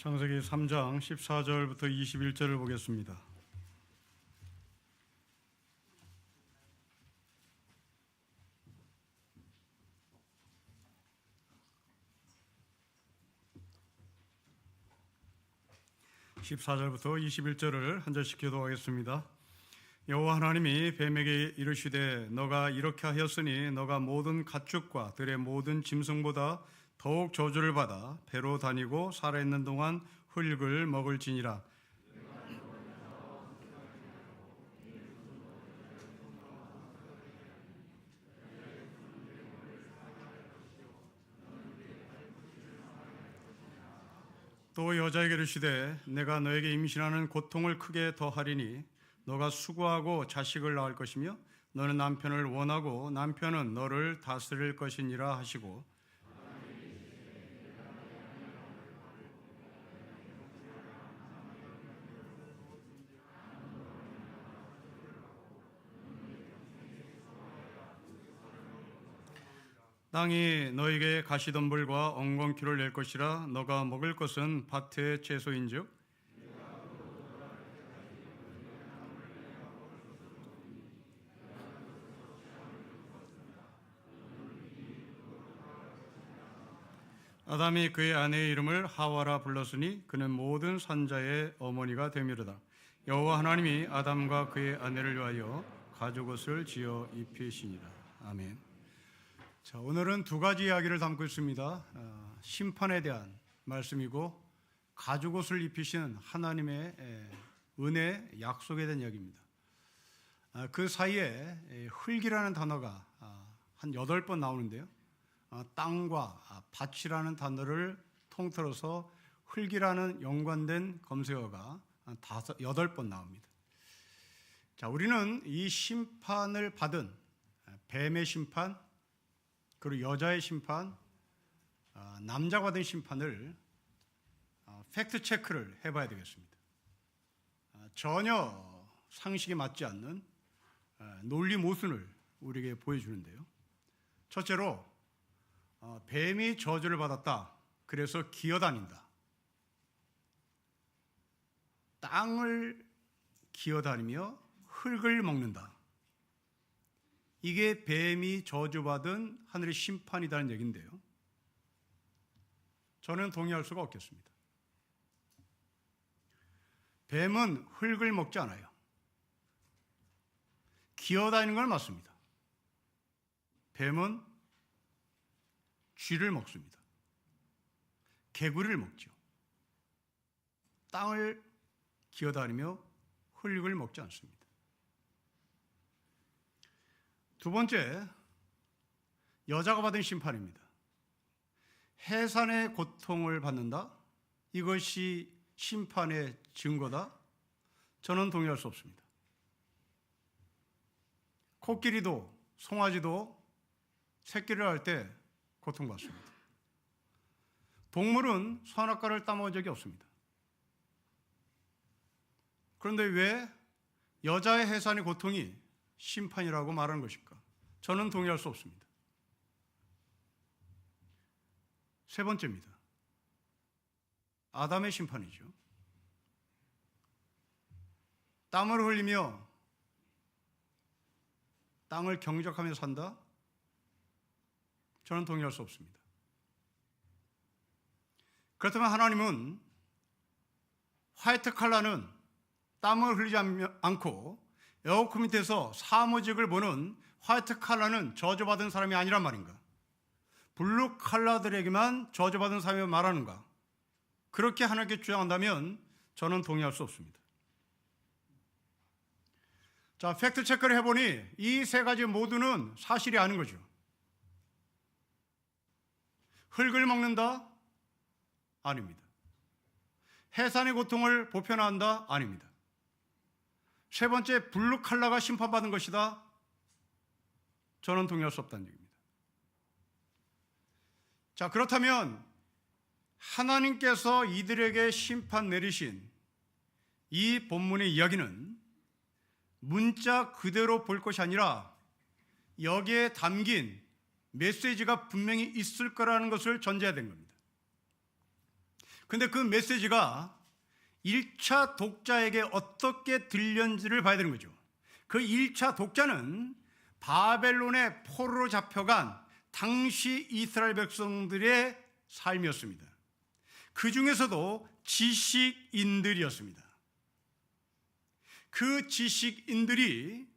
창세기 3장 14절부터 21절을 보겠습니다. (14절부터 21절을 한 절씩 교도하겠습니다. 여호와 하나님이 뱀에게 이르시되 너가 이렇게 하였으니 너가 모든 가축과 들의 모든 짐승보다 더욱 저주를 받아 배로 다니고 살아있는 동안 흙을 먹을지니라. 또 여자에게 이르시되 내가 너에게 임신하는 고통을 크게 더하리니 너가 수고하고 자식을 낳을 것이며 너는 남편을 원하고 남편은 너를 다스릴 것이니라 하시고, 땅이 너에게 가시덤불과 엉겅퀴를 낼 것이라. 너가 먹을 것은 밭의 채소인즉 아담이 그의 아내의 이름을 하와라 불렀으니 그는 모든 산자의 어머니가 되미로다. 여호와 하나님이 아담과 그의 아내를 위하여 가죽옷을 지어 입히시니라. 아멘. 자, 오늘은 두 가지 이야기를 담고 있습니다. 심판에 대한 말씀이고 가죽옷을 입히시는 하나님의 은혜 약속에 대한 이야기입니다. 그 사이에 흙이라는 단어가 한 8번 나오는데요. 땅과 밭이라는 단어를 통틀어서 흙이라는 연관된 검색어가 8번 나옵니다. 자, 우리는 이 심판을 받은 뱀의 심판, 그리고 여자의 심판, 남자가 받은 심판을 팩트 체크를 해봐야 되겠습니다. 전혀 상식에 맞지 않는 논리 모순을 우리에게 보여주는데요. 첫째로 뱀이 저주를 받았다. 그래서 기어다닌다. 땅을 기어다니며 흙을 먹는다. 이게 뱀이 저주받은 하늘의 심판이라는 얘기인데요. 저는 동의할 수가 없겠습니다. 뱀은 흙을 먹지 않아요. 기어다니는 건 맞습니다. 뱀은 쥐를 먹습니다. 개구리를 먹죠. 땅을 기어다니며 흙을 먹지 않습니다. 두 번째, 여자가 받은 심판입니다. 해산의 고통을 받는다? 이것이 심판의 증거다? 저는 동의할 수 없습니다. 코끼리도 송아지도 새끼를 할 때 고통받습니다. 동물은 선악과를 따먹은 적이 없습니다. 그런데 왜 여자의 해산의 고통이 심판이라고 말하는 것일까? 저는 동의할 수 없습니다. 세 번째입니다. 아담의 심판이죠. 땀을 흘리며 땅을 경작하며 산다? 저는 동의할 수 없습니다. 그렇다면 하나님은 화이트 칼라는 땀을 흘리지 않고 에어컨 밑에서 사무직을 보는 화이트 칼라는 저주받은 사람이 아니란 말인가? 블루 칼라들에게만 저주받은 사람이 말하는가? 그렇게 하나님께 주장한다면 저는 동의할 수 없습니다. 자, 팩트 체크를 해보니 이 세 가지 모두는 사실이 아닌 거죠. 흙을 먹는다? 아닙니다. 해산의 고통을 보편화한다? 아닙니다. 세 번째, 블루 칼라가 심판받은 것이다? 저는 동의할 수 없다는 얘기입니다. 자, 그렇다면 하나님께서 이들에게 심판 내리신 이 본문의 이야기는 문자 그대로 볼 것이 아니라 여기에 담긴 메시지가 분명히 있을 거라는 것을 전제해야 된 겁니다. 근데 그 메시지가 1차 독자에게 어떻게 들렸는지를 봐야 되는 거죠. 그 1차 독자는 바벨론의 포로로 잡혀간 당시 이스라엘 백성들의 삶이었습니다. 그 중에서도 지식인들이었습니다. 그 지식인들이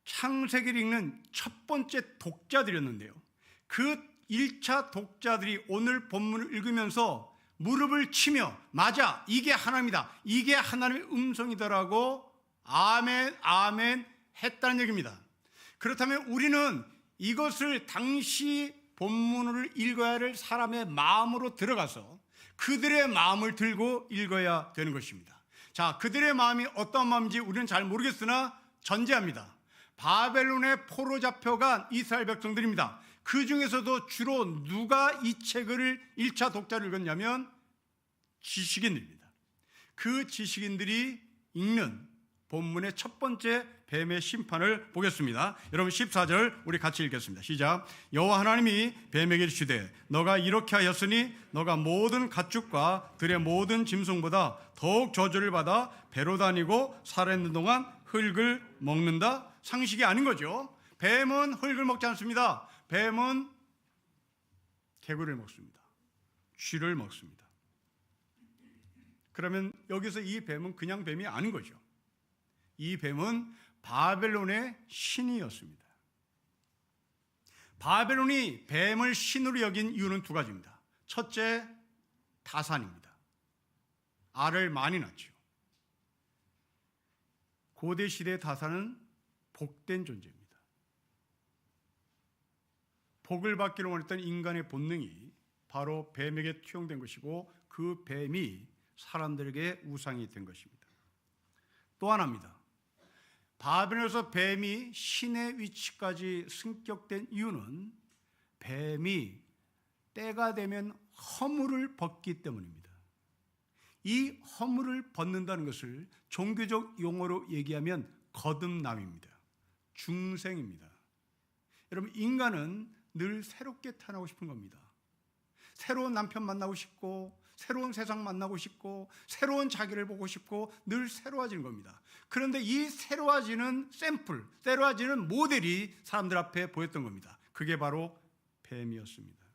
창세기를 읽는 첫 번째 독자들이었는데요. 그 1차 독자들이 오늘 본문을 읽으면서 무릎을 치며 맞아, 이게 하나님이다, 이게 하나님의 음성이다라고 아멘 아멘 했다는 얘기입니다. 그렇다면 우리는 이것을 당시 본문을 읽어야 할 사람의 마음으로 들어가서 그들의 마음을 들고 읽어야 되는 것입니다. 자, 그들의 마음이 어떤 마음인지 우리는 잘 모르겠으나 전제합니다. 바벨론에 포로 잡혀간 이스라엘 백성들입니다. 그 중에서도 주로 누가 이 책을 1차 독자를 읽었냐면 지식인들입니다. 그 지식인들이 읽는 본문의 첫 번째 뱀의 심판을 보겠습니다. 여러분 14절 우리 같이 읽겠습니다. 시작. 여호와 하나님이 뱀에게 이르시되 너가 이렇게 하였으니 너가 모든 가축과 들의 모든 짐승보다 더욱 저주를 받아 배로 다니고 살아있는 동안 흙을 먹는다. 상식이 아닌 거죠. 뱀은 흙을 먹지 않습니다. 뱀은 개구리를 먹습니다. 쥐를 먹습니다. 그러면 여기서 이 뱀은 그냥 뱀이 아닌 거죠. 이 뱀은 바벨론의 신이었습니다. 바벨론이 뱀을 신으로 여긴 이유는 두 가지입니다. 첫째, 다산입니다. 알을 많이 낳죠. 고대 시대의 다산은 복된 존재입니다. 복을 받기를 원했던 인간의 본능이 바로 뱀에게 투영된 것이고 그 뱀이 사람들에게 우상이 된 것입니다. 또 하나입니다. 바벨론에서 뱀이 신의 위치까지 승격된 이유는 뱀이 때가 되면 허물을 벗기 때문입니다. 이 허물을 벗는다는 것을 종교적 용어로 얘기하면 거듭남입니다. 중생입니다. 여러분, 인간은 늘 새롭게 태어나고 싶은 겁니다. 새로운 남편 만나고 싶고 새로운 세상 만나고 싶고 새로운 자기를 보고 싶고 늘 새로워지는 겁니다. 그런데 이 새로워지는 샘플, 새로워지는 모델이 사람들 앞에 보였던 겁니다. 그게 바로 뱀이었습니다.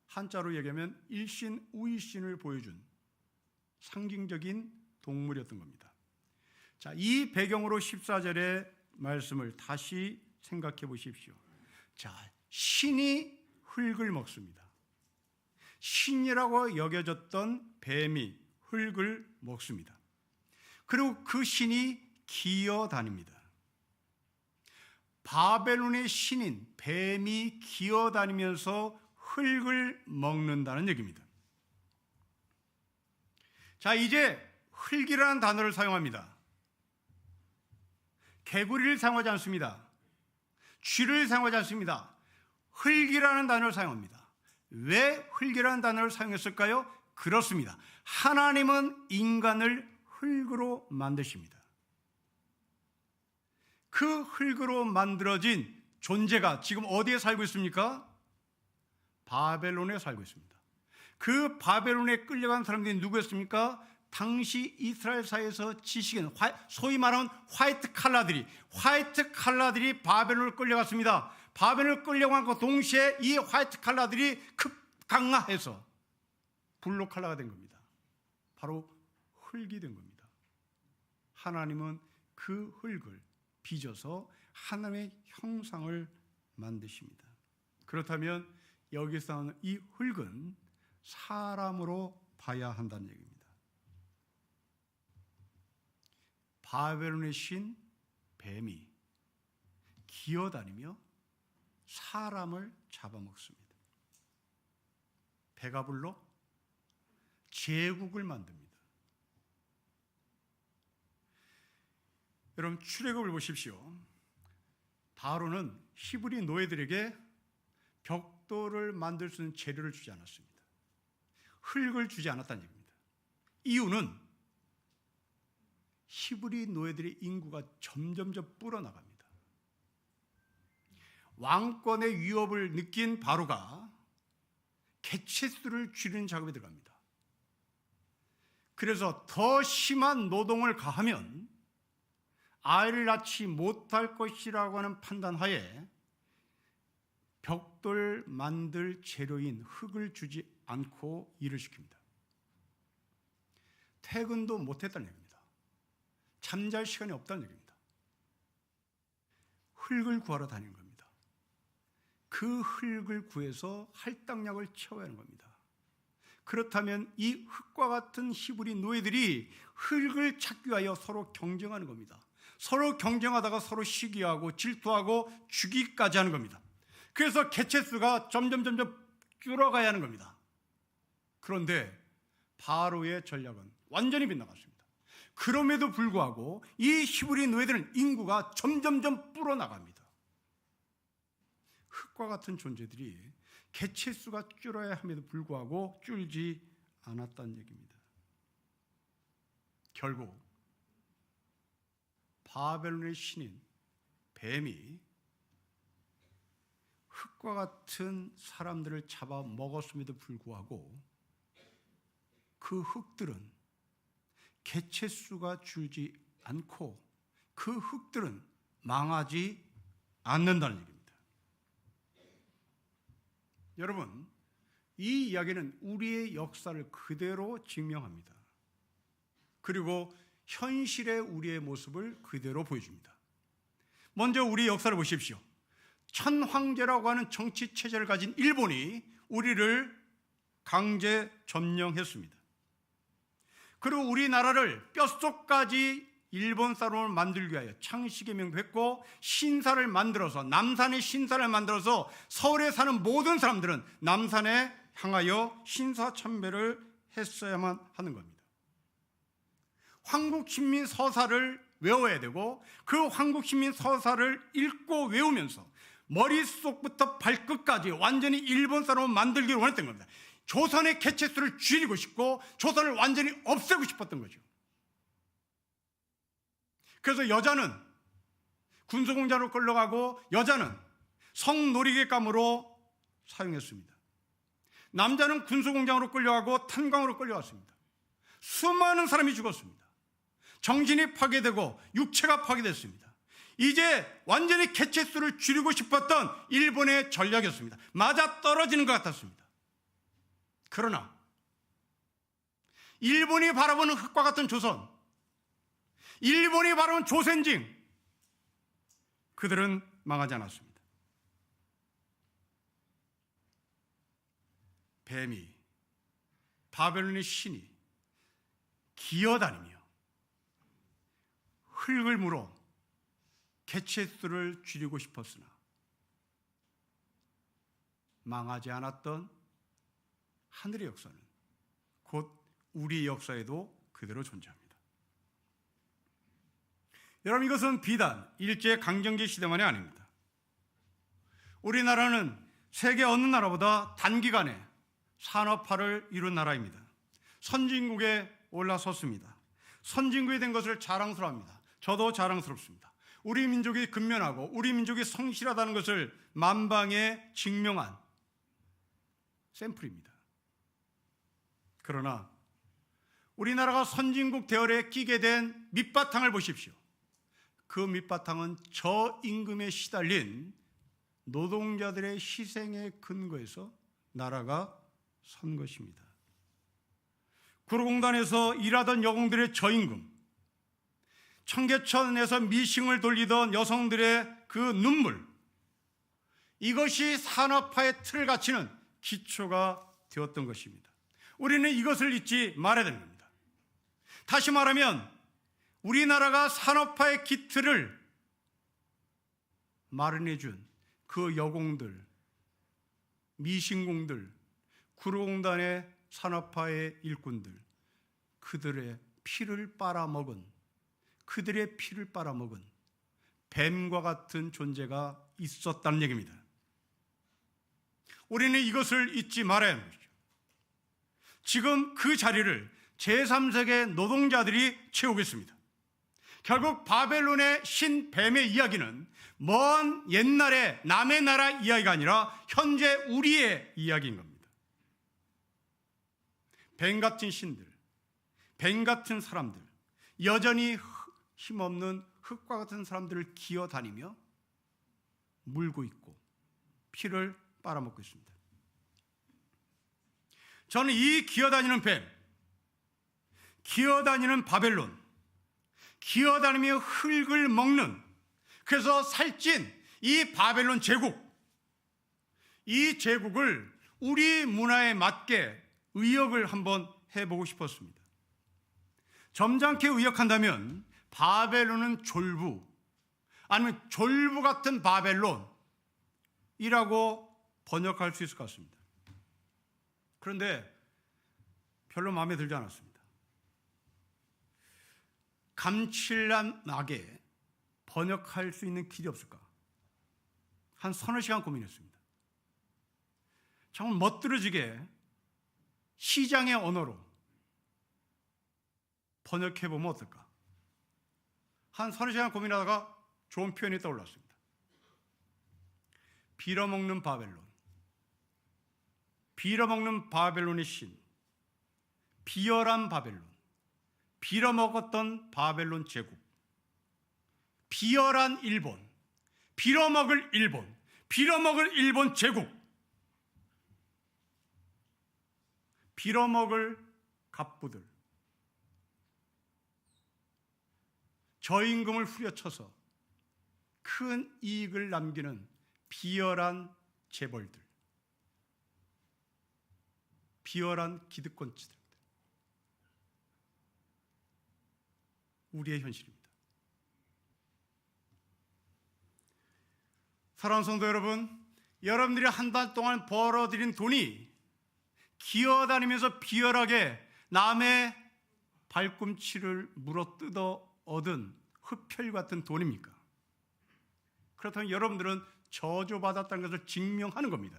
한자로 얘기하면 일신, 우이신을 보여준 상징적인 동물이었던 겁니다. 자, 이 배경으로 14절의 말씀을 다시 생각해 보십시오. 자, 신이 흙을 먹습니다. 신이라고 여겨졌던 뱀이 흙을 먹습니다. 그리고 그 신이 기어다닙니다. 바벨론의 신인 뱀이 기어다니면서 흙을 먹는다는 얘기입니다. 자, 이제 흙이라는 단어를 사용합니다. 개구리를 사용하지 않습니다. 쥐를 사용하지 않습니다. 흙이라는 단어를 사용합니다. 왜 흙이라는 단어를 사용했을까요? 그렇습니다. 하나님은 인간을 흙으로 만드십니다. 그 흙으로 만들어진 존재가 지금 어디에 살고 있습니까? 바벨론에 살고 있습니다. 그 바벨론에 끌려간 사람들이 누구였습니까? 당시 이스라엘 사회에서 지식인, 소위 말하는 화이트 칼라들이 바벨론을 끌려갔습니다. 바벨론을 끌려간 것 동시에 이 화이트 칼라들이 급강화해서 블루 칼라가 된 겁니다. 바로 흙이 된 겁니다. 하나님은 그 흙을 빚어서 하나님의 형상을 만드십니다. 그렇다면 여기서 나오는 이 흙은 사람으로 봐야 한다는 얘기입니다. 바벨론의 신 뱀이 기어다니며 사람을 잡아먹습니다. 배가 불러 제국을 만듭니다. 여러분, 출애굽을 보십시오. 바로는 히브리 노예들에게 벽돌을 만들 수 있는 재료를 주지 않았습니다. 흙을 주지 않았다는 얘기입니다. 이유는 히브리 노예들의 인구가 점점점 불어나갑니다. 왕권의 위협을 느낀 바로가 개체수를 줄이는 작업에 들어갑니다. 그래서 더 심한 노동을 가하면 아이를 낳지 못할 것이라고 하는 판단하에 벽돌 만들 재료인 흙을 주지 않고 일을 시킵니다. 퇴근도 못했다는 얘기입니다. 잠잘 시간이 없다는 얘기입니다. 흙을 구하러 다니는 겁니다. 그 흙을 구해서 할당량을 채워야 하는 겁니다. 그렇다면 이 흙과 같은 히브리 노예들이 흙을 찾기 위하여 서로 경쟁하는 겁니다. 서로 경쟁하다가 서로 시기하고 질투하고 죽이기까지 하는 겁니다. 그래서 개체수가 점점 줄어가야 하는 겁니다. 그런데 바로의 전략은 완전히 빗나갔습니다. 그럼에도 불구하고 이 히브리 노예들은 인구가 점점 불어나갑니다. 흙과 같은 존재들이 개체수가 줄어야 함에도 불구하고 줄지 않았다는 얘기입니다. 결국 바벨론의 신인 뱀이 흙과 같은 사람들을 잡아 먹었음에도 불구하고 그 흙들은 개체수가 줄지 않고 그 흙들은 망하지 않는다는 얘기입니다. 여러분, 이 이야기는 우리의 역사를 그대로 증명합니다. 그리고 현실의 우리의 모습을 그대로 보여줍니다. 먼저 우리 역사를 보십시오. 천황제라고 하는 정치 체제를 가진 일본이 우리를 강제 점령했습니다. 그리고 우리나라를 뼛속까지 일본 사람을 만들기 위하여 창씨의 명부했고 신사를 만들어서 남산에 신사를 만들어서 서울에 사는 모든 사람들은 남산에 향하여 신사 참배를 했어야만 하는 겁니다. 황국신민 서사를 외워야 되고 그 황국신민 서사를 읽고 외우면서 머릿속부터 발끝까지 완전히 일본 사람을 만들기를 원했던 겁니다. 조선의 개체수를 줄이고 싶고 조선을 완전히 없애고 싶었던 거죠. 그래서 여자는 군수공장으로 끌려가고 여자는 성놀이객감으로 사용했습니다. 남자는 군수공장으로 끌려가고 탄광으로 끌려갔습니다. 수많은 사람이 죽었습니다. 정신이 파괴되고 육체가 파괴됐습니다. 이제 완전히 개체수를 줄이고 싶었던 일본의 전략이었습니다. 맞아떨어지는 것 같았습니다. 그러나 일본이 바라보는 흙과 같은 조선, 일본이 바라보는 조선징, 그들은 망하지 않았습니다. 뱀이, 바벨론의 신이 기어다니며 흙을 물어 개체수를 줄이고 싶었으나 망하지 않았던 하늘의 역사는 곧 우리의 역사에도 그대로 존재합니다. 여러분, 이것은 비단 일제강점기 시대만이 아닙니다. 우리나라는 세계 어느 나라보다 단기간에 산업화를 이룬 나라입니다. 선진국에 올라섰습니다. 선진국이 된 것을 자랑스러워합니다. 저도 자랑스럽습니다. 우리 민족이 근면하고 우리 민족이 성실하다는 것을 만방에 증명한 샘플입니다. 그러나 우리나라가 선진국 대열에 끼게 된 밑바탕을 보십시오. 그 밑바탕은 저임금에 시달린 노동자들의 희생의 근거에서 나라가 선 것입니다. 구로공단에서 일하던 여공들의 저임금, 청계천에서 미싱을 돌리던 여성들의 그 눈물, 이것이 산업화의 틀을 갖추는 기초가 되었던 것입니다. 우리는 이것을 잊지 말아야 되는 겁니다. 다시 말하면 우리나라가 산업화의 기틀을 마련해 준 그 여공들, 미신공들, 구로공단의 산업화의 일꾼들, 그들의 피를 빨아먹은 뱀과 같은 존재가 있었다는 얘기입니다. 우리는 이것을 잊지 말아야 하는 것이죠. 지금 그 자리를 제3세계 노동자들이 채우고 있습니다. 결국 바벨론의 신뱀의 이야기는 먼 옛날의 남의 나라 이야기가 아니라 현재 우리의 이야기인 겁니다. 뱀 같은 신들, 뱀 같은 사람들, 여전히 힘없는 흙과 같은 사람들을 기어다니며 물고 있고 피를 빨아먹고 있습니다. 저는 이 기어다니는 뱀, 기어다니는 바벨론, 기어다니며 흙을 먹는, 그래서 살찐 이 바벨론 제국, 이 제국을 우리 문화에 맞게 의역을 한번 해보고 싶었습니다. 점잖게 의역한다면 바벨론은 졸부, 아니면 졸부 같은 바벨론이라고 번역할 수 있을 것 같습니다. 그런데 별로 마음에 들지 않았습니다. 감칠나게 번역할 수 있는 길이 없을까? 한 서너 시간 고민했습니다. 정말 멋들어지게 시장의 언어로 번역해보면 어떨까? 한 서너 시간 고민하다가 좋은 표현이 떠올랐습니다. 빌어먹는 바벨론, 빌어먹는 바벨론의 신, 비열한 바벨론, 빌어먹었던 바벨론 제국, 비열한 일본, 빌어먹을 일본, 빌어먹을 일본 제국, 빌어먹을 갑부들, 저임금을 후려쳐서 큰 이익을 남기는 비열한 재벌들, 비열한 기득권자들, 우리의 현실입니다. 사랑하는 성도 여러분, 여러분들이 한 달 동안 벌어들인 돈이 기어다니면서 비열하게 남의 발꿈치를 물어뜯어 얻은 흡혈 같은 돈입니까? 그렇다면 여러분들은 저주받았다는 것을 증명하는 겁니다.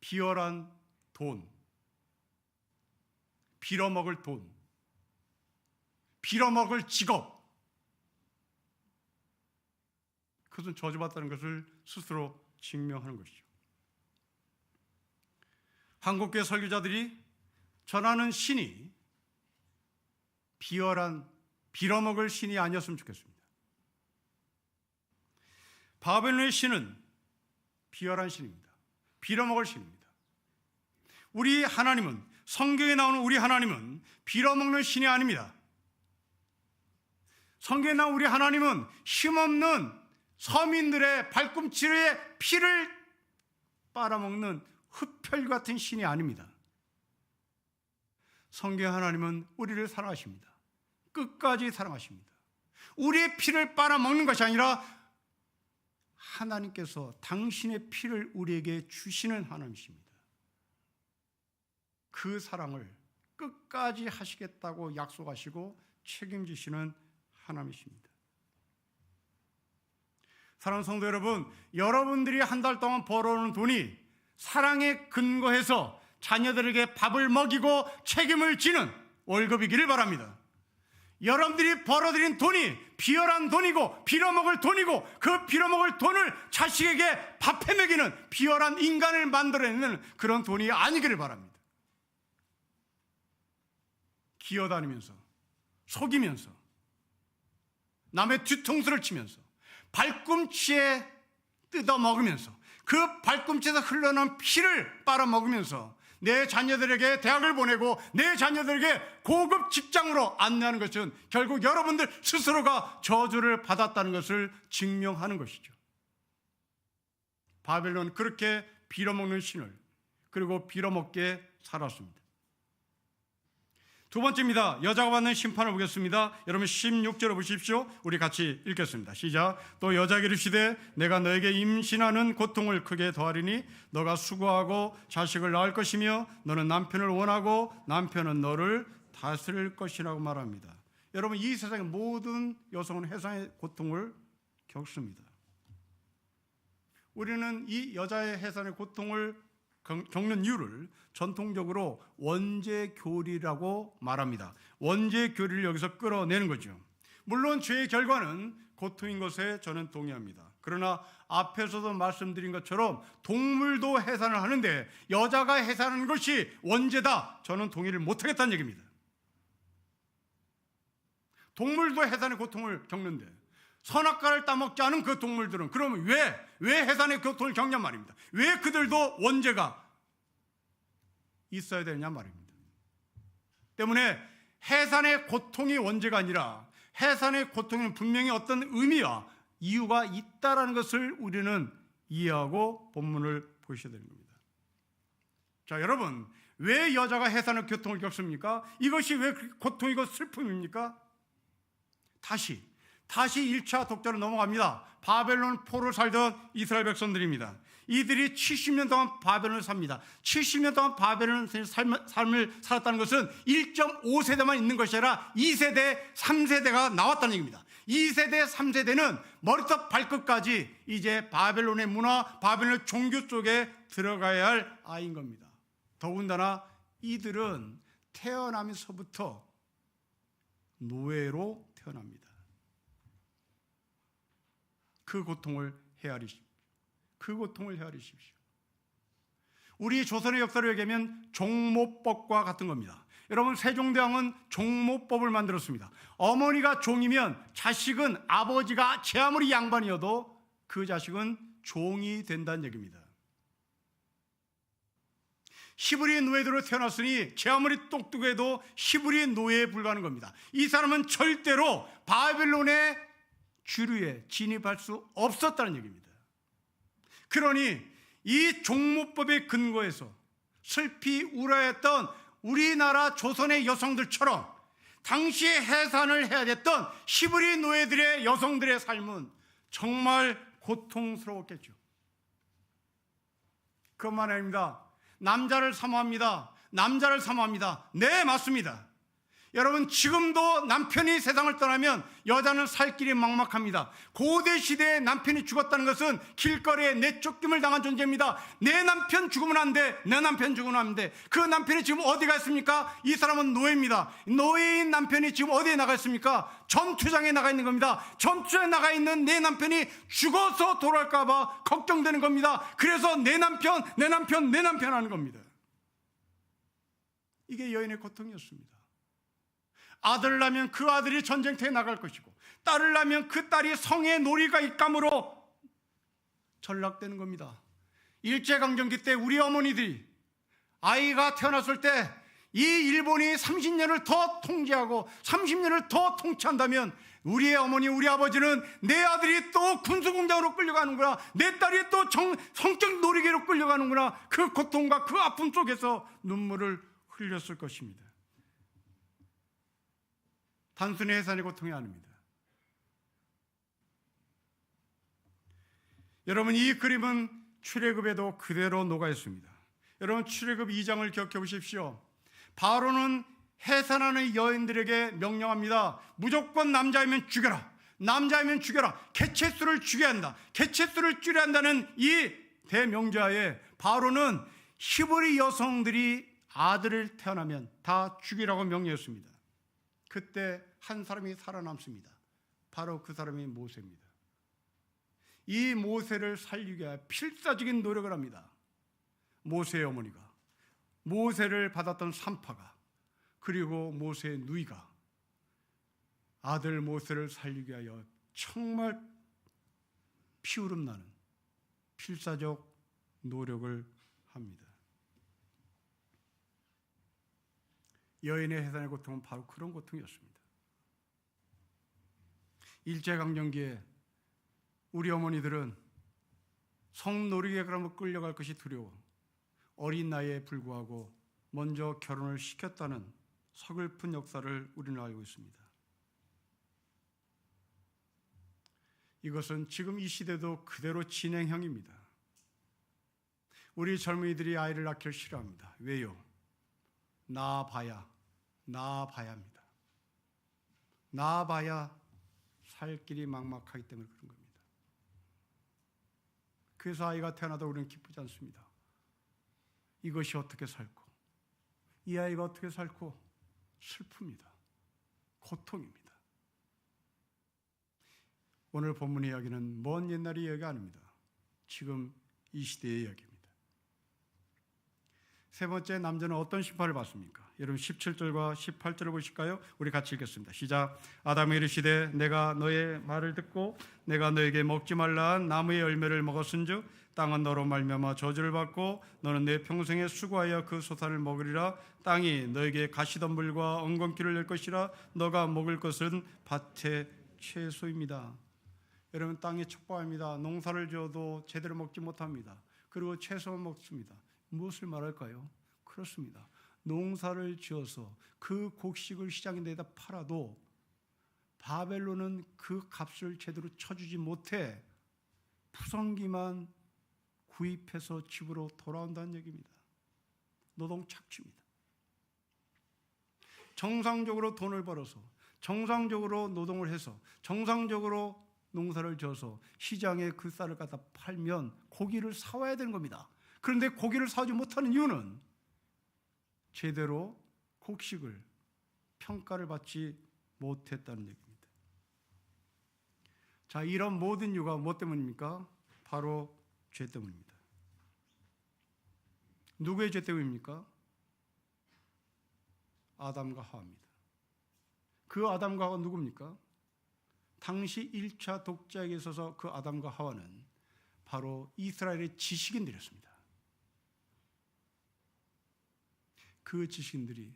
비열한 돈, 빌어먹을 돈, 빌어먹을 직업, 그것은 저주받았다는 것을 스스로 증명하는 것이죠. 한국교회 설교자들이 전하는 신이 비열한 빌어먹을 신이 아니었으면 좋겠습니다. 바벨론의 신은 비열한 신입니다. 빌어먹을 신입니다. 우리 하나님은, 성경에 나오는 우리 하나님은 빌어먹는 신이 아닙니다. 성경에 나오는 우리 하나님은 힘없는 서민들의 발꿈치에 피를 빨아먹는 흡혈 같은 신이 아닙니다. 성경 하나님은 우리를 사랑하십니다. 끝까지 사랑하십니다. 우리의 피를 빨아먹는 것이 아니라 하나님께서 당신의 피를 우리에게 주시는 하나님이십니다. 그 사랑을 끝까지 하시겠다고 약속하시고 책임지시는 하나님이십니다. 사랑하는 성도 여러분, 여러분들이 한 달 동안 벌어오는 돈이 사랑에 근거해서 자녀들에게 밥을 먹이고 책임을 지는 월급이기를 바랍니다. 여러분들이 벌어들인 돈이 비열한 돈이고 빌어먹을 돈이고, 그 빌어먹을 돈을 자식에게 밥해 먹이는 비열한 인간을 만들어내는 그런 돈이 아니기를 바랍니다. 기어다니면서, 속이면서, 남의 뒤통수를 치면서, 발꿈치에 뜯어먹으면서, 그 발꿈치에서 흘러나온 피를 빨아먹으면서 내 자녀들에게 대학을 보내고 내 자녀들에게 고급 직장으로 안내하는 것은 결국 여러분들 스스로가 저주를 받았다는 것을 증명하는 것이죠. 바벨론은 그렇게 빌어먹는 신을, 그리고 빌어먹게 살았습니다. 두 번째입니다. 여자가 받는 심판을 보겠습니다. 여러분 16절을 보십시오. 우리 같이 읽겠습니다. 시작. 또 여자에게 이르시되 내가 너에게 임신하는 고통을 크게 더하리니 너가 수고하고 자식을 낳을 것이며 너는 남편을 원하고 남편은 너를 다스릴 것이라고 말합니다. 여러분, 이 세상의 모든 여성은 해산의 고통을 겪습니다. 우리는 이 여자의 해산의 고통을 겪는 이유를 전통적으로 원죄교리라고 말합니다. 원죄교리를 여기서 끌어내는 거죠. 물론 죄의 결과는 고통인 것에 저는 동의합니다. 그러나 앞에서도 말씀드린 것처럼 동물도 해산을 하는데 여자가 해산하는 것이 원죄다, 저는 동의를 못하겠다는 얘기입니다. 동물도 해산의 고통을 겪는데 선악과를 따먹지 않은 그 동물들은 그러면 왜 해산의 고통을 겪냐 말입니다. 왜 그들도 원죄가 있어야 되냐 말입니다. 때문에 해산의 고통이 원죄가 아니라 해산의 고통에는 분명히 어떤 의미와 이유가 있다라는 것을 우리는 이해하고 본문을 보셔야 되는 겁니다. 자, 여러분, 왜 여자가 해산의 고통을 겪습니까? 이것이 왜 고통이고 슬픔입니까? 다시 1차 독자로 넘어갑니다. 바벨론 포로 살던 이스라엘 백성들입니다. 이들이 70년 동안 바벨론을 삽니다. 70년 동안 바벨론 삶을 살았다는 것은 1.5세대만 있는 것이 아니라 2세대, 3세대가 나왔다는 얘기입니다. 2세대, 3세대는 머리부터 발끝까지 이제 바벨론의 문화, 바벨론의 종교 속에 들어가야 할 아이인 겁니다. 더군다나 이들은 태어나면서부터 노예로 태어납니다. 그 고통을 헤아리십시오. 우리 조선의 역사를 얘기하면 종모법과 같은 겁니다. 여러분, 세종대왕은 종모법을 만들었습니다. 어머니가 종이면 자식은, 아버지가 제 아무리 양반이어도 그 자식은 종이 된다는 얘기입니다. 히브리 노예대로 태어났으니 제 아무리 똑똑해도 히브리 노예에 불과하는 겁니다. 이 사람은 절대로 바벨론의 주류에 진입할 수 없었다는 얘기입니다. 그러니 이 종모법의 근거에서 슬피 우려했던 우리나라 조선의 여성들처럼 당시에 해산을 해야 됐던 히브리 노예들의 여성들의 삶은 정말 고통스러웠겠죠. 그것만 아닙니다. 남자를 사모합니다. 네, 맞습니다. 여러분, 지금도 남편이 세상을 떠나면 여자는 살 길이 막막합니다. 고대 시대에 남편이 죽었다는 것은 길거리에 내쫓김을 당한 존재입니다. 내 남편 죽으면 안 돼. 그 남편이 지금 어디 가 있습니까? 이 사람은 노예입니다. 노예인 남편이 지금 어디에 나가 있습니까? 전투장에 나가 있는 겁니다. 전투장에 나가 있는 내 남편이 죽어서 돌아올까 봐 걱정되는 겁니다. 그래서 내 남편 하는 겁니다. 이게 여인의 고통이었습니다. 아들을 낳으면 그 아들이 전쟁터에 나갈 것이고, 딸을 낳으면 그 딸이 성의 놀이가 입감으로 전락되는 겁니다. 일제강점기 때 우리 어머니들이 아이가 태어났을 때 이 일본이 30년을 더 통제하고 30년을 더 통치한다면 우리의 어머니, 우리 아버지는 내 아들이 또 군수공장으로 끌려가는구나, 내 딸이 또 성적 놀이개로 끌려가는구나, 그 고통과 그 아픔 속에서 눈물을 흘렸을 것입니다. 단순히 해산의 고통이 아닙니다. 여러분, 이 그림은 출애굽에도 그대로 녹아 있습니다. 여러분, 출애굽 2장을 기억해 보십시오. 바로는 해산하는 여인들에게 명령합니다. 무조건 남자이면 죽여라. 개체수를 죽여야 한다. 개체수를 줄여야 한다는 이 대명제하에 바로는 히브리 여성들이 아들을 태어나면 다 죽이라고 명령했습니다. 그때 한 사람이 살아남습니다. 바로 그 사람이 모세입니다. 이 모세를 살리기 위해 필사적인 노력을 합니다. 모세의 어머니가, 모세를 받았던 산파가, 그리고 모세의 누이가 아들 모세를 살리기 위하여 정말 피울음 나는 필사적 노력을 합니다. 여인의 해산의 고통은 바로 그런 고통이었습니다. 일제강점기에 우리 어머니들은 성놀이에 그러면 끌려갈 것이 두려워 어린 나이에 불구하고 먼저 결혼을 시켰다는 서글픈 역사를 우리는 알고 있습니다. 이것은 지금 이 시대도 그대로 진행형입니다. 우리 젊은이들이 아이를 낳기를 싫어합니다. 왜요? 낳아봐야 합니다. 낳아봐야 살 길이 막막하기 때문에 그런 겁니다. 그래서 아이가 태어나도 우리는 기쁘지 않습니다. 이것이 어떻게 살고, 이 아이가 어떻게 살고, 슬픕니다. 고통입니다. 오늘 본문 이야기는 먼 옛날의 이야기가 아닙니다. 지금 이 시대의 이야기입니다. 세 번째, 남자는 어떤 심판을 받습니까? 여러분 17절과 18절을 보실까요? 우리 같이 읽겠습니다. 시작. 아담이 이르시되 내가 너의 말을 듣고 내가 너에게 먹지 말라 한 나무의 열매를 먹었은즉 땅은 너로 말미암아 저주를 받고 너는 내 평생에 수고하여 그 소산을 먹으리라. 땅이 너에게 가시덤불과 엉겅퀴를 낼 것이라. 너가 먹을 것은 밭의 채소입니다. 여러분, 땅이 척박합니다. 농사를 지어도 제대로 먹지 못합니다. 그리고 채소만 먹습니다. 무엇을 말할까요? 그렇습니다. 농사를 지어서 그 곡식을 시장에 내다 팔아도 바벨론은 그 값을 제대로 쳐주지 못해 푸성기만 구입해서 집으로 돌아온다는 얘기입니다. 노동 착취입니다. 정상적으로 돈을 벌어서 정상적으로 노동을 해서 정상적으로 농사를 지어서 시장에 그 쌀을 갖다 팔면 고기를 사와야 되는 겁니다. 그런데 고기를 사오지 못하는 이유는 제대로 곡식을 평가를 받지 못했다는 얘기입니다. 자, 이런 모든 이유가 무엇 때문입니까? 바로 죄 때문입니다. 누구의 죄 때문입니까? 아담과 하와입니다. 그 아담과 하와가 누굽니까? 당시 1차 독자에게 있어서 그 아담과 하와는 바로 이스라엘의 지식인들이었습니다. 그 지식인들이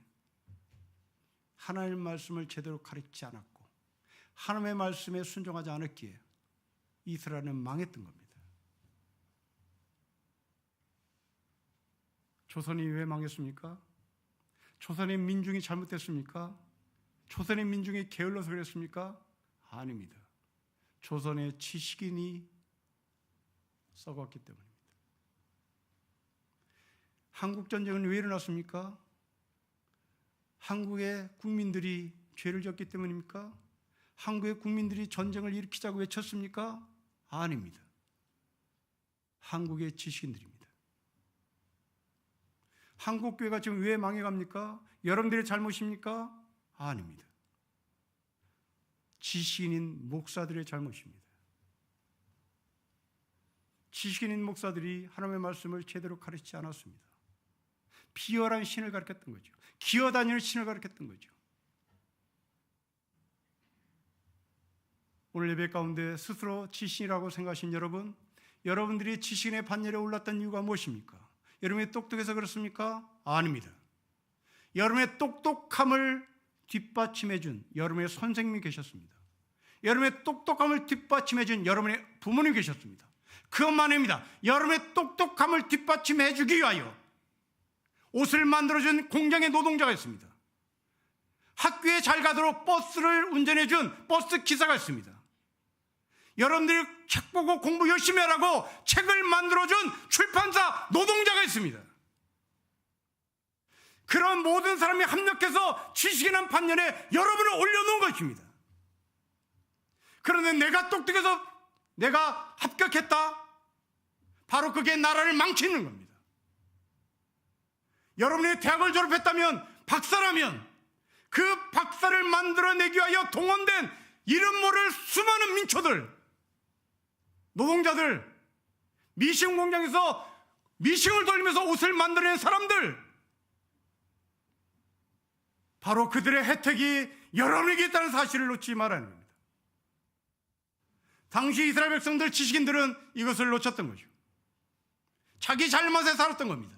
하나님의 말씀을 제대로 가르치지 않았고 하나님의 말씀에 순종하지 않았기에 이스라엘은 망했던 겁니다. 조선이 왜 망했습니까? 조선의 민중이 잘못됐습니까? 조선의 민중이 게을러서 그랬습니까? 아닙니다. 조선의 지식인이 썩었기 때문입니다. 한국전쟁은 왜 일어났습니까? 한국의 국민들이 죄를 졌기 때문입니까? 한국의 국민들이 전쟁을 일으키자고 외쳤습니까? 아닙니다. 한국의 지식인들입니다. 한국교회가 지금 왜 망해갑니까? 여러분들의 잘못입니까? 아닙니다. 지식인인 목사들의 잘못입니다. 지식인인 목사들이 하나님의 말씀을 제대로 가르치지 않았습니다. 비열한 신을 가르쳤던 거죠. 기어다니는 신을 가르쳤던 거죠. 오늘 예배 가운데 스스로 지식인이라고 생각하신 여러분, 여러분들이 지식인의 반열에 올랐던 이유가 무엇입니까? 여러분이 똑똑해서 그렇습니까? 아닙니다. 여러분의 똑똑함을 뒷받침해준 여러분의 선생님이 계셨습니다. 여러분의 똑똑함을 뒷받침해준 여러분의 부모님 계셨습니다. 그것만입니다. 여러분의 똑똑함을 뒷받침해주기 위하여 옷을 만들어준 공장의 노동자가 있습니다. 학교에 잘 가도록 버스를 운전해준 버스 기사가 있습니다. 여러분들이 책 보고 공부 열심히 하라고 책을 만들어준 출판사 노동자가 있습니다. 그런 모든 사람이 합력해서 지식인한 반열에 여러분을 올려놓은 것입니다. 그런데 내가 똑똑해서 내가 합격했다? 바로 그게 나라를 망치는 겁니다. 여러분이 대학을 졸업했다면, 박사라면 그 박사를 만들어내기 위하여 동원된 이름 모를 수많은 민초들, 노동자들, 미싱 공장에서 미싱을 돌리면서 옷을 만들어낸 사람들, 바로 그들의 혜택이 여러분에게 있다는 사실을 놓치지 말아야 합니다. 당시 이스라엘 백성들, 지식인들은 이것을 놓쳤던 거죠. 자기 잘못에 살았던 겁니다.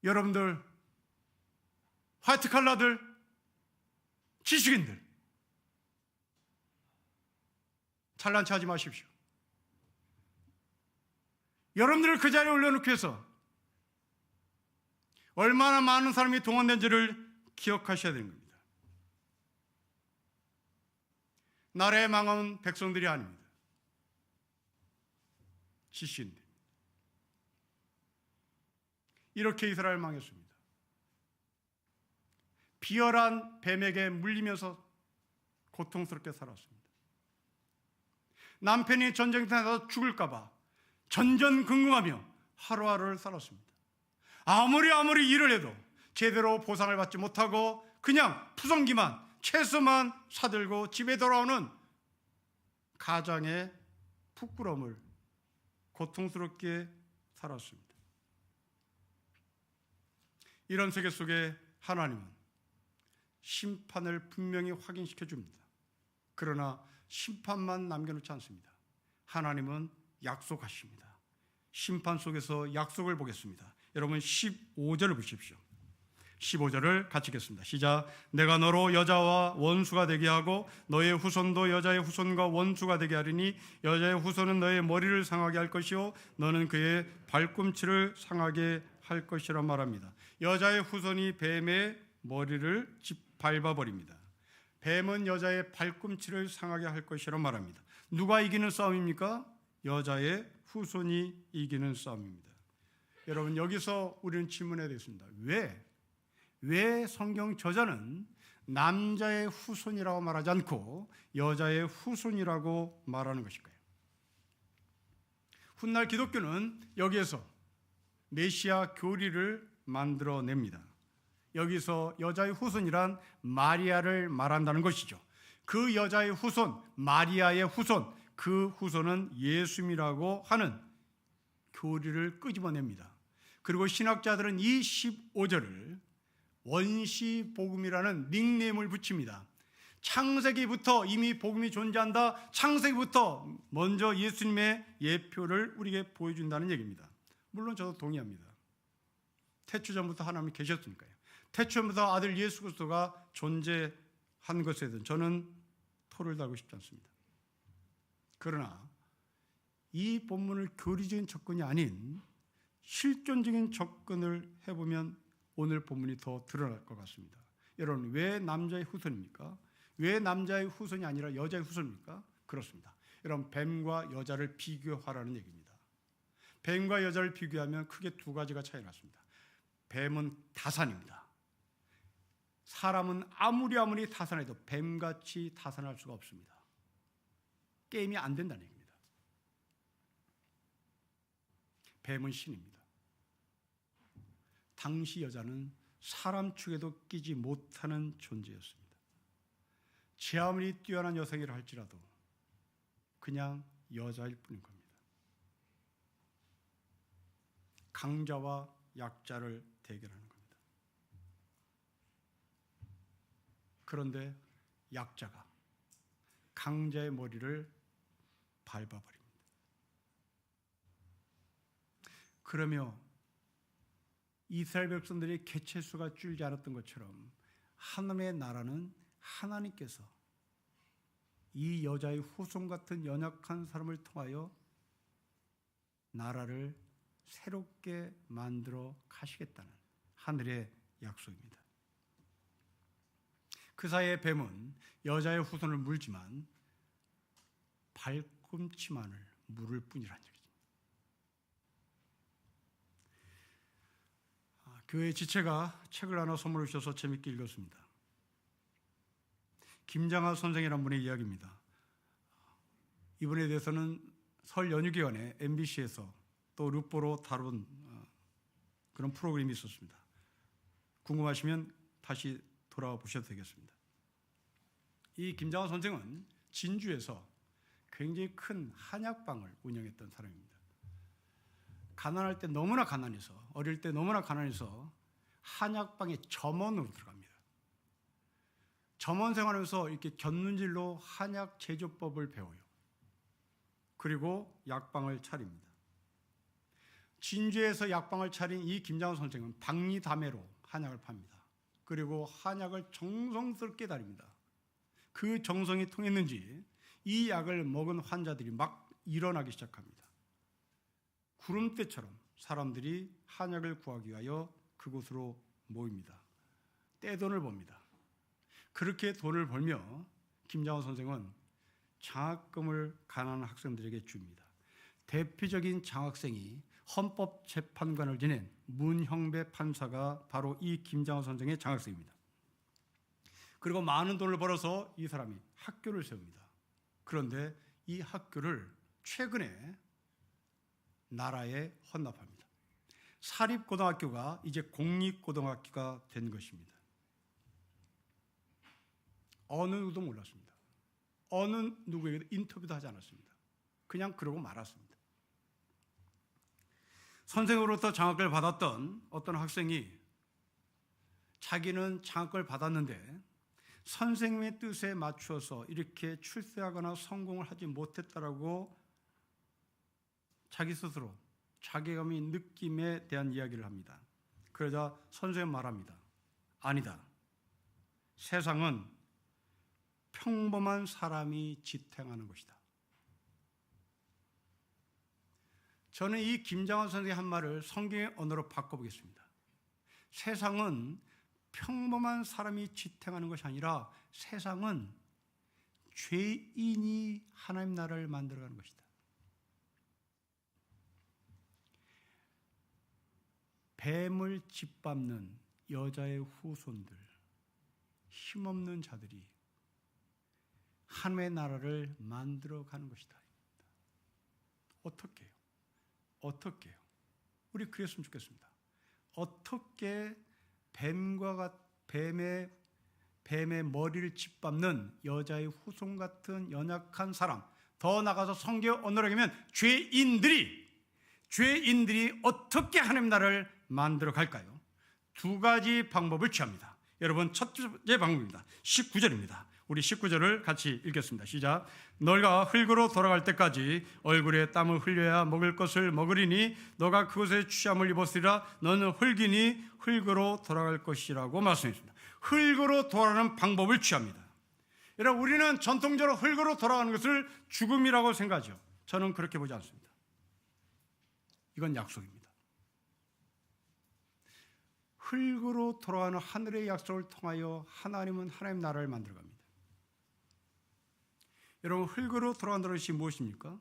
여러분들, 화이트 칼라들, 지식인들, 잘난 체하지 마십시오. 여러분들을 그 자리에 올려놓기 위해서 얼마나 많은 사람이 동원된지를 기억하셔야 되는 겁니다. 나라의 망한 백성들이 아닙니다. 지식인들. 이렇게 이스라엘 망했습니다. 비열한 뱀에게 물리면서 고통스럽게 살았습니다. 남편이 전쟁터에 나서 죽을까 봐 전전긍긍하며 하루하루를 살았습니다. 아무리 일을 해도 제대로 보상을 받지 못하고 그냥 푸성기만 채소만 사들고 집에 돌아오는 가장의 부끄러움을 고통스럽게 살았습니다. 이런 세계 속에 하나님은 심판을 분명히 확인시켜 줍니다. 그러나 심판만 남겨놓지 않습니다. 하나님은 약속하십니다. 심판 속에서 약속을 보겠습니다. 여러분 15절을 보십시오. 15절을 같이 읽겠습니다. 시작. 내가 너로 여자와 원수가 되게 하고 너의 후손도 여자의 후손과 원수가 되게 하리니 여자의 후손은 너의 머리를 상하게 할 것이요 너는 그의 발꿈치를 상하게 할 것이라 말합니다. 여자의 후손이 뱀의 머리를 밟아버립니다. 뱀은 여자의 발꿈치를 상하게 할 것이라 말합니다. 누가 이기는 싸움입니까? 여자의 후손이 이기는 싸움입니다. 여러분 여기서 우리는 질문해야 되겠습니다. 왜 성경 저자는 남자의 후손이라고 말하지 않고 여자의 후손이라고 말하는 것일까요? 훗날 기독교는 여기에서 메시아 교리를 만들어냅니다. 여기서 여자의 후손이란 마리아를 말한다는 것이죠. 그 여자의 후손, 마리아의 후손, 그 후손은 예수님이라고 하는 교리를 끄집어냅니다. 그리고 신학자들은 이 15절을 원시복음이라는 닉네임을 붙입니다. 창세기부터 이미 복음이 존재한다. 창세기부터 먼저 예수님의 예표를 우리에게 보여준다는 얘기입니다. 물론 저도 동의합니다. 태초전부터 하나님이 계셨으니까요. 태초전부터 아들 예수 그리스도가 존재한 것에 대해서 저는 토를 달고 싶지 않습니다. 그러나 이 본문을 교리적인 접근이 아닌 실존적인 접근을 해보면 오늘 본문이 더 드러날 것 같습니다. 여러분 왜 남자의 후손입니까? 왜 남자의 후손이 아니라 여자의 후손입니까? 그렇습니다. 여러분 뱀과 여자를 비교하라는 얘기입니다. 뱀과 여자를 비교하면 크게 두 가지가 차이 났습니다. 뱀은 다산입니다. 사람은 아무리 다산해도 뱀같이 다산할 수가 없습니다. 게임이 안 된다는 얘기입니다. 뱀은 신입니다. 당시 여자는 사람 축에도 끼지 못하는 존재였습니다. 제 아무리 뛰어난 여성이라 할지라도 그냥 여자일 뿐인 겁니다. 강자와 약자를 대결하는 겁니다. 그런데 약자가 강자의 머리를 밟아버립니다. 그러며 이스라엘 백성들의 개체수가 줄지 않았던 것처럼 하나님의 나라는 하나님께서 이 여자의 후손 같은 연약한 사람을 통하여 나라를 새롭게 만들어 가시겠다는 하늘의 약속입니다. 그 사이에 뱀은 여자의 후손을 물지만 발꿈치만을 물을 뿐이라는 얘기죠. 교회 지체가 책을 하나 선물해 주셔서 재밌게 읽었습니다. 김장하 선생이라는 분의 이야기입니다. 이분에 대해서는 설 연휴 기간에 MBC에서 또 루포로 다룬 그런 프로그램이 있었습니다. 궁금하시면 다시 돌아와 보셔도 되겠습니다. 이 김장하 선생은 진주에서 굉장히 큰 한약방을 운영했던 사람입니다. 가난할 때 너무나 가난해서 어릴 때 너무나 가난해서 한약방에 점원으로 들어갑니다. 점원 생활하면서 이렇게 견눈질로 한약 제조법을 배워요. 그리고 약방을 차립니다. 진주에서 약방을 차린 이 김장훈 선생은 박리담회로 한약을 팝니다. 그리고 한약을 정성스럽게 다립니다. 그 정성이 통했는지 이 약을 먹은 환자들이 막 일어나기 시작합니다. 구름대처럼 사람들이 한약을 구하기 위하여 그곳으로 모입니다. 떼돈을 법니다. 그렇게 돈을 벌며 김장훈 선생은 장학금을 가난한 학생들에게 줍니다. 대표적인 장학생이 헌법재판관을 지낸 문형배 판사가 바로 이 김장훈 선생의 장학생입니다. 그리고 많은 돈을 벌어서 이 사람이 학교를 세웁니다. 그런데 이 학교를 최근에 나라에 헌납합니다. 사립고등학교가 이제 공립고등학교가 된 것입니다. 어느 누구도 몰랐습니다. 어느 누구에게도 인터뷰도 하지 않았습니다. 그냥 그러고 말았습니다. 선생으로부터 장학을 받았던 어떤 학생이 자기는 장학을 받았는데 선생님의 뜻에 맞추어서 이렇게 출세하거나 성공을 하지 못했다라고 자기 스스로 자괴감이 느낌에 대한 이야기를 합니다. 그러자 선생님 말합니다. 아니다. 세상은 평범한 사람이 지탱하는 것이다. 저는 이 김장환 선생의 한 말을 성경의 언어로 바꿔보겠습니다. 세상은 평범한 사람이 지탱하는 것이 아니라 세상은 죄인이 하나님 나라를 만들어가는 것이다. 뱀을 짓밟는 여자의 후손들, 힘없는 자들이 하나님의 나라를 만들어가는 것이다. 어떻게 해요? 어떻게 해요? 우리 그랬으면 좋겠습니다. 어떻게 뱀의 머리를 짓밟는 여자의 후손 같은 연약한 사람, 더 나가서 성경 언어로 하면 죄인들이 어떻게 하나님 나라를 만들어 갈까요? 두 가지 방법을 취합니다. 여러분, 첫 번째 방법입니다. 19절입니다. 우리 19절을 같이 읽겠습니다. 시작. 너희가 흙으로 돌아갈 때까지 얼굴에 땀을 흘려야 먹을 것을 먹으리니 너가 그것에 취함을 입었으리라. 너는 흙이니 흙으로 돌아갈 것이라고 말씀했습니다. 흙으로 돌아가는 방법을 취합니다. 여러분, 우리는 전통적으로 흙으로 돌아가는 것을 죽음이라고 생각하죠. 저는 그렇게 보지 않습니다. 이건 약속입니다. 흙으로 돌아가는 하늘의 약속을 통하여 하나님은 하나님 나라를 만들어갑니다. 여러분, 흙으로 돌아간다는 것이 무엇입니까?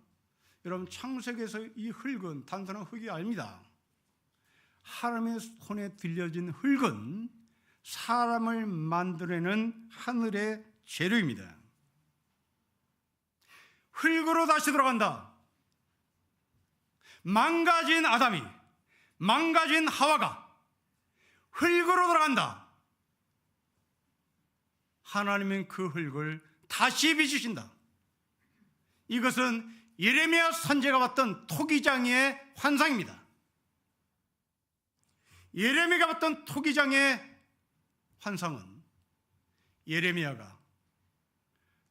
여러분, 창세기에서 이 흙은 단순한 흙이 아닙니다. 하나님의 손에 들려진 흙은 사람을 만들어내는 하늘의 재료입니다. 흙으로 다시 돌아간다. 망가진 아담이, 망가진 하와가 흙으로 돌아간다. 하나님은 그 흙을 다시 빚으신다. 이것은 예레미야 선지자가 봤던 토기장의 환상입니다. 예레미야가 봤던 토기장의 환상은 예레미야가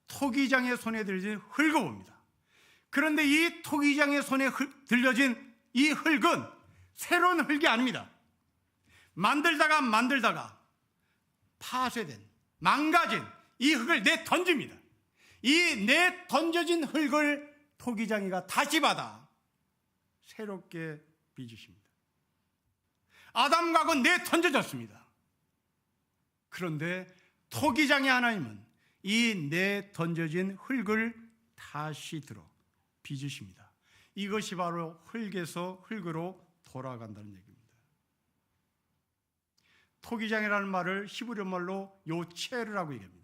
토기장의 손에 들려진 흙을 봅니다. 그런데 이 토기장의 손에 들려진 이 흙은 새로운 흙이 아닙니다. 만들다가 파쇄된, 망가진 이 흙을 내던집니다. 이 내던져진 흙을 토기장이가 다시 받아 새롭게 빚으십니다. 아담과는 내던져졌습니다. 그런데 토기장의 하나님은 이 내던져진 흙을 다시 들어 빚으십니다. 이것이 바로 흙에서 흙으로 돌아간다는 얘기입니다. 토기장이라는 말을 히브리 말로 요체르라고 얘기합니다.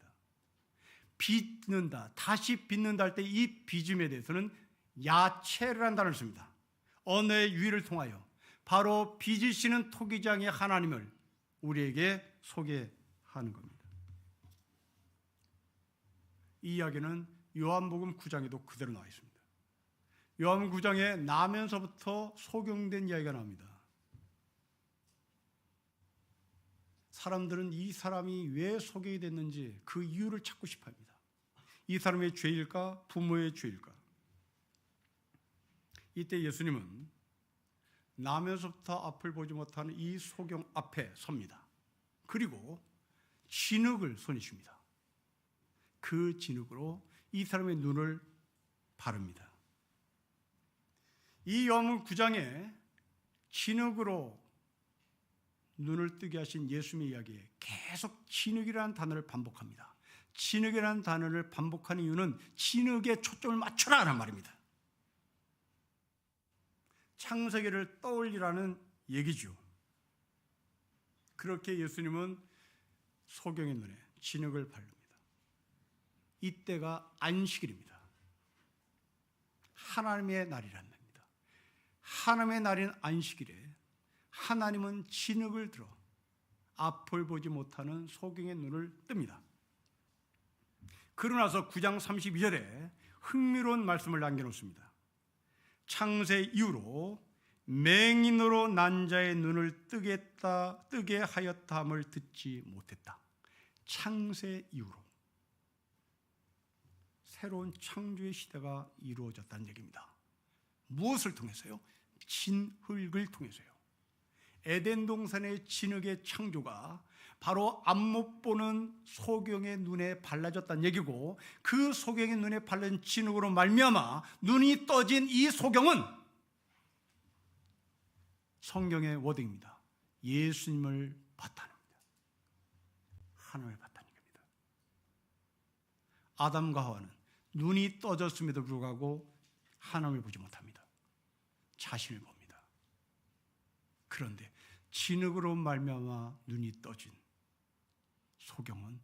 빚는다, 다시 빚는다 할 때 이 빚음에 대해서는 야체르라는 단어를 씁니다. 언어의 유의를 통하여 바로 빚으시는 토기장의 하나님을 우리에게 소개하는 겁니다. 이 이야기는 요한복음 9장에도 그대로 나와 있습니다. 요한복음 9장에 나면서부터 소경된 이야기가 나옵니다. 사람들은 이 사람이 왜 소경이 됐는지 그 이유를 찾고 싶어 합니다. 이 사람의 죄일까? 부모의 죄일까? 이때 예수님은 나면서부터 앞을 보지 못하는 이 소경 앞에 섭니다. 그리고 진흙을 손에 줍니다. 그 진흙으로 이 사람의 눈을 바릅니다. 이 요한복음 9장에 진흙으로 눈을 뜨게 하신 예수님의 이야기에 계속 진흙이라는 단어를 반복합니다. 진흙이라는 단어를 반복하는 이유는 진흙에 초점을 맞춰라 하는 말입니다. 창세기를 떠올리라는 얘기죠. 그렇게 예수님은 소경의 눈에 진흙을 바릅니다. 이때가 안식일입니다. 하나님의 날이라는 겁니다. 하나님의 날인 안식일에 하나님은 진흙을 들어 앞을 보지 못하는 소경의 눈을 뜹니다. 그러나서 9장 32절에 흥미로운 말씀을 남겨놓습니다. 창세 이후로 맹인으로 난 자의 눈을 뜨게 하였다함을 듣지 못했다. 창세 이후로 새로운 창조의 시대가 이루어졌다는 얘기입니다. 무엇을 통해서요? 진흙을 통해서요. 에덴 동산의 진흙의 창조가 바로 앞못 보는 소경의 눈에 발라졌다는 얘기고, 그 소경의 눈에 발라진 진흙으로 말미암아 눈이 떠진 이 소경은 성경의 워딩입니다. 예수님을 봤다는 겁니다. 하나님을 봤다는 겁니다. 아담과 하와는 눈이 떠졌음에도 불구하고 하나님을 보지 못합니다. 자신을 봅니다. 그런데 진흙으로 말미암아 눈이 떠진 소경은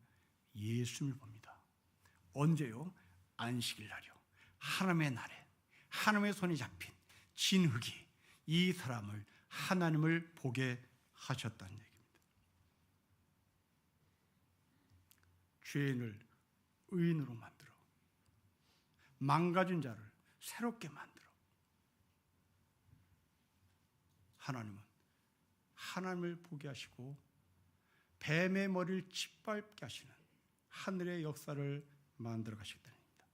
예수님을 봅니다. 언제요? 안식일 날이요. 하나님의 날에 하나님의 손이 잡힌 진흙이 이 사람을, 하나님을 보게 하셨다는 얘기입니다. 죄인을 의인으로 만들어 망가진 자를 새롭게 만들어 하나님은 하나님을 보게 하시고 뱀의 머리를 짓밟게 하시는 하늘의 역사를 만들어 가시겠다는 겁니다.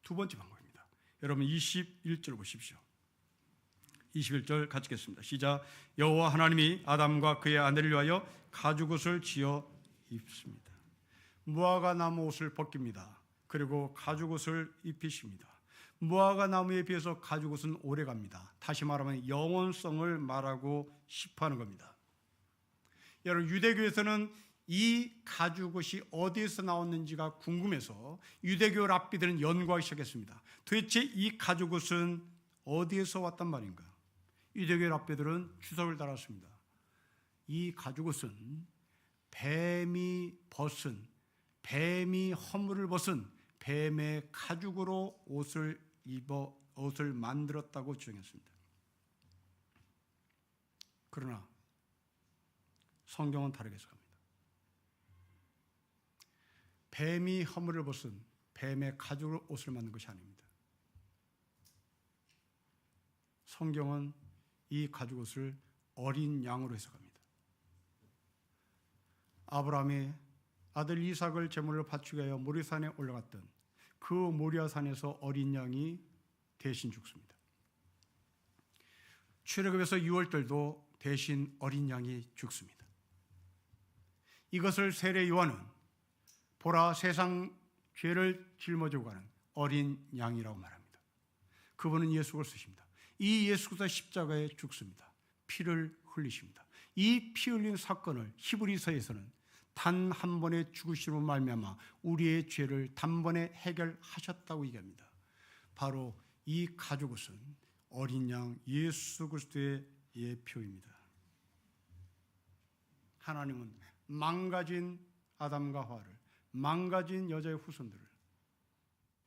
두 번째 방법입니다. 여러분 21절 보십시오. 21절 같이 읽겠습니다. 시작. 여호와 하나님이 아담과 그의 아내를 위하여 가죽옷을 지어 입습니다. 무화과 나무 옷을 벗깁니다. 그리고 가죽옷을 입히십니다. 무화과 나무에 비해서 가죽옷은 오래갑니다. 다시 말하면 영원성을 말하고 싶어 하는 겁니다. 여러분, 유대교에서는 이 가죽옷이 어디에서 나왔는지가 궁금해서 유대교 랍비들은 연구하기 시작했습니다. 도대체 이 가죽옷은 어디에서 왔단 말인가? 유대교 랍비들은 주석을 달았습니다. 이 가죽옷은 뱀이 허물을 벗은 뱀의 가죽으로 옷을 만들었다고 주장했습니다. 그러나 성경은 다르게 해석합니다. 뱀이 허물을 벗은 뱀의 가죽으로 옷을 만든 것이 아닙니다. 성경은 이 가죽옷을 어린 양으로 해석합니다. 아브라함이 아들 이삭을 제물로 바치기 위하여 모리아산에 올라갔던 그 모리아산에서 어린 양이 대신 죽습니다. 출애굽에서 6월절도 대신 어린 양이 죽습니다. 이것을 세례 요한은 보라 세상 죄를 짊어지고 가는 어린 양이라고 말합니다. 그분은 예수 그리스도십니다. 이 예수 그리스도 십자가에 죽습니다. 피를 흘리십니다. 이 피 흘린 사건을 히브리서에서는 단 한 번의 죽으심으로 말미암아 우리의 죄를 단번에 해결하셨다고 얘기합니다. 바로 이 가죽옷은 어린 양 예수 그리스도의 예표입니다. 하나님은 망가진 아담과 하와를, 망가진 여자의 후손들을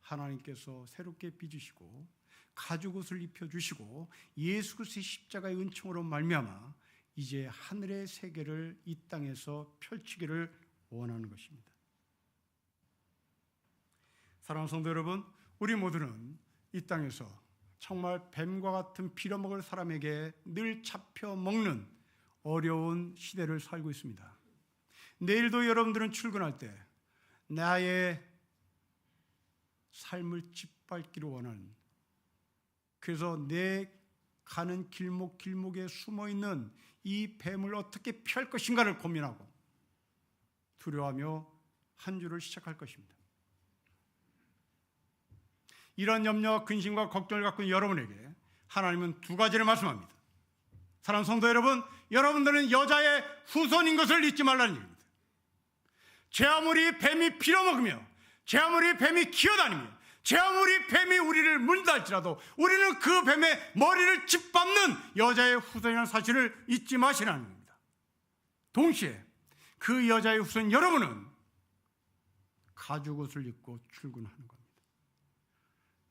하나님께서 새롭게 빚으시고 가죽옷을 입혀주시고 예수 그리스도의 십자가의 은총으로 말미암아 이제 하늘의 세계를 이 땅에서 펼치기를 원하는 것입니다. 사랑하는 성도 여러분, 우리 모두는 이 땅에서 정말 뱀과 같은 빌어먹을 사람에게 늘 잡혀 먹는 어려운 시대를 살고 있습니다. 내일도 여러분들은 출근할 때 나의 삶을 짓밟기를 원하는, 그래서 내 가는 길목에 숨어있는 이 뱀을 어떻게 피할 것인가를 고민하고 두려워하며 한 주를 시작할 것입니다. 이런 염려와 근심과 걱정을 갖고 있는 여러분에게 하나님은 두 가지를 말씀합니다. 사랑하는 성도 여러분, 여러분들은 여자의 후손인 것을 잊지 말라는 얘기입니다. 제 아무리 뱀이 빌어먹으며 제 아무리 뱀이 기어다니며 제 아무리 뱀이 우리를 물다 할지라도 우리는 그 뱀의 머리를 짓밟는 여자의 후손이라는 사실을 잊지 마시라는 겁니다. 동시에 그 여자의 후손 여러분은 가죽옷을 입고 출근하는 겁니다.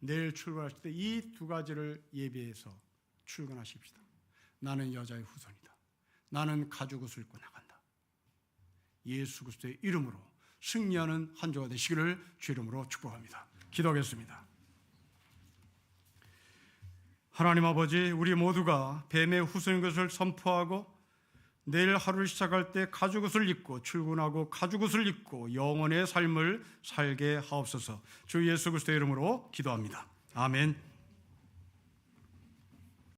내일 출근하실 때 이 두 가지를 예비해서 출근하십시다. 나는 여자의 후손이다. 나는 가죽옷을 입고 나간다. 예수 그리스도의 이름으로 승리하는 한 주가 되시기를 주 이름으로 축복합니다. 기도하겠습니다. 하나님 아버지, 우리 모두가 뱀의 후손인 것을 선포하고 내일 하루를 시작할 때 가죽옷을 입고 출근하고 가죽옷을 입고 영원의 삶을 살게 하옵소서. 주 예수 그리스도의 이름으로 기도합니다. 아멘.